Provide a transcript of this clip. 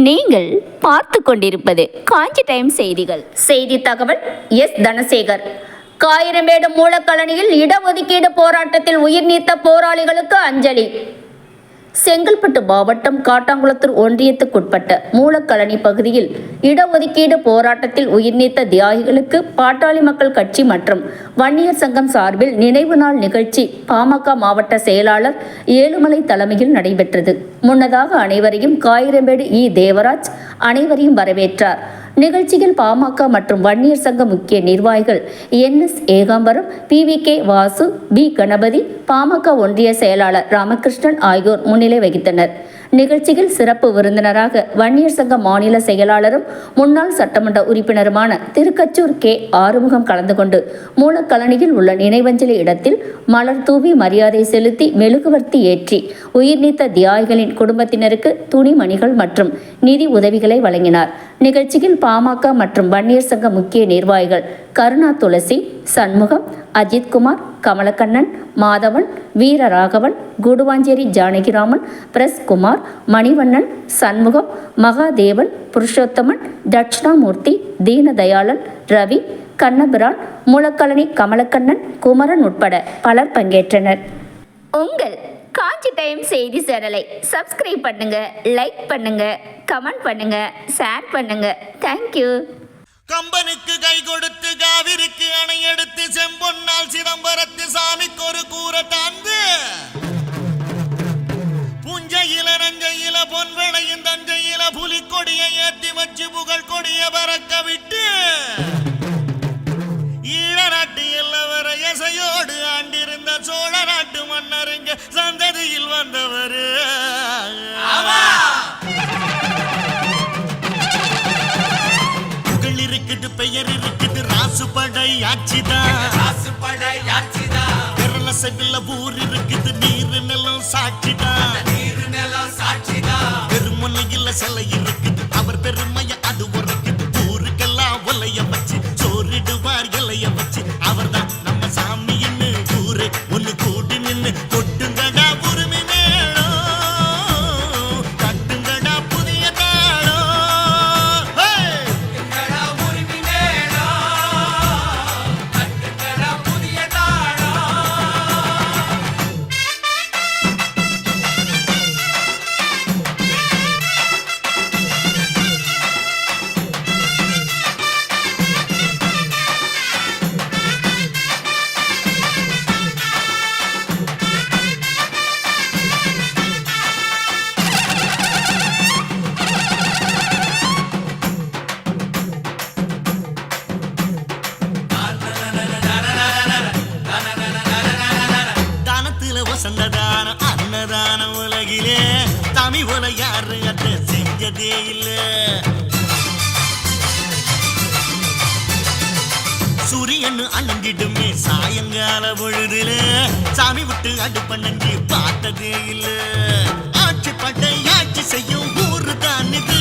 நீங்கள் பார்த்து கொண்டிருப்பது காஞ்சி டைம் செய்திகள். செய்தி தகவல் எஸ் தனசேகர். காயிரமேடு மூலக்கழனியில் இடஒதுக்கீடு போராட்டத்தில் உயிர் நீத்த போராளிகளுக்கு அஞ்சலி. செங்கல்பட்டு மாவட்டம் காட்டாங்குளத்தூர் ஒன்றியத்துக்குட்பட்ட மூலக்கழனி பகுதியில் இடஒதுக்கீடு போராட்டத்தில் உயிர்நீத்த தியாகிகளுக்கு பாட்டாளி மக்கள் கட்சி மற்றும் வன்னியர் சங்கம் சார்பில் நினைவு நாள் நிகழ்ச்சி பாமக மாவட்ட செயலாளர் ஏழுமலை தலைமையில் நடைபெற்றது. முன்னதாக அனைவரையும் காயிரமேடு தேவராஜ் அனைவரையும் வரவேற்றார். நிகழ்ச்சியில் பாமக மற்றும் வன்னியர் சங்க முக்கிய நிர்வாகிகள் NS Ekambaram, PVK Vasu, B Ganapathi, PMK ஒன்றிய செயலாளர் ராமகிருஷ்ணன் ஆகியோர் முன்னிலை வகித்தனர். நிகழ்ச்சியில் சிறப்பு விருந்தினராக வன்னியர் சங்க மாநில செயலாளரும் முன்னாள் சட்டமன்ற உறுப்பினருமான திருக்கச்சூர் K ஆறுமுகம் கலந்து கொண்டு மூலக்கழனியில் உள்ள நினைவஞ்சலி இடத்தில் மலர் தூவி மரியாதை செலுத்தி மெழுகுவர்த்தி ஏற்றி உயிர்நீத்த தியாகிகளின் குடும்பத்தினருக்கு துணிமணிகள் மற்றும் நிதி உதவிகளை வழங்கினார். நிகழ்ச்சியில் பாமக மற்றும் வன்னியர் சங்க முக்கிய நிர்வாகிகள் கருணா துளசி, சண்முகம், அஜித்குமார், கமலக்கண்ணன், மாதவன், வீரராகவன், குடுவாஞ்சேரி ஜானகிராமன், பிரஸ்குமார், மணிவண்ணன், சண்முகம், மகாதேவன், புருஷோத்தமன், தட்சிணாமூர்த்தி, தீனதயாளன், ரவி, கண்ணபிரான், மூலக்கழனி கமலக்கண்ணன், குமரன் உட்பட பலர் பங்கேற்றனர். உங்கள் காஞ்சி டைம் செய்தி சேனலை சப்ஸ்கிரைப் பண்ணுங்க, லைக் பண்ணுங்க, கமெண்ட் பண்ணுங்க, ஷேர் பண்ணுங்க. தேங்க்யூ. கம்பனுக்கு கை கொடுத்து காவிரிக்கு அணை எடுத்து செம்பொன்னால் சிதம்பரத்து சாமிக்கு ஒரு கூரை தாந்து புஞ்சையில நஞ்சையில பொன்வளையும் தஞ்சையில புலிக்கொடியை ஏற்றி வச்சு புகழ் கொடிய பறக்க விட்டு ஈழ நாட்டு எல்லவர எசையோடு ஆண்டிருந்த சோழ நாட்டு மன்னருங்க சந்ததியில் வந்தவரு. புகழ் இருக்குது, பெயர் இருக்குது, ராசுபடை ஆட்சிதான். விரல செவில ஊர் இருக்குது, நீரு நிலம் சாட்சிதான். பெருமுனையில் சிலை இருக்குது, அவர் பெருமைய அது உரைக்குது. ஊருக்கெல்லாம் ஒலைய வச்சு சோறிடுவார் இலைய வச்சு. அவர்தான் நம்ம சாமின்னு ஊரே ஒன்னு கூடி நின்று கொட்டுங்கடா உரிமை மேளம், கட்டுங்கடா புதிய தாளம். வசந்ததானம் அன்னதானம் உலகிலே தமிழ் உல யாரு அட்ட செஞ்சதே இல்ல. சூரியன் அணங்கிடுமே சாயங்கால பொழுதுல சாமி விட்டு அடுப்ப நன்றி பார்த்ததே இல்ல. ஆட்சி பட்டை ஆட்சி செய்யும் ஊரு தான் இது.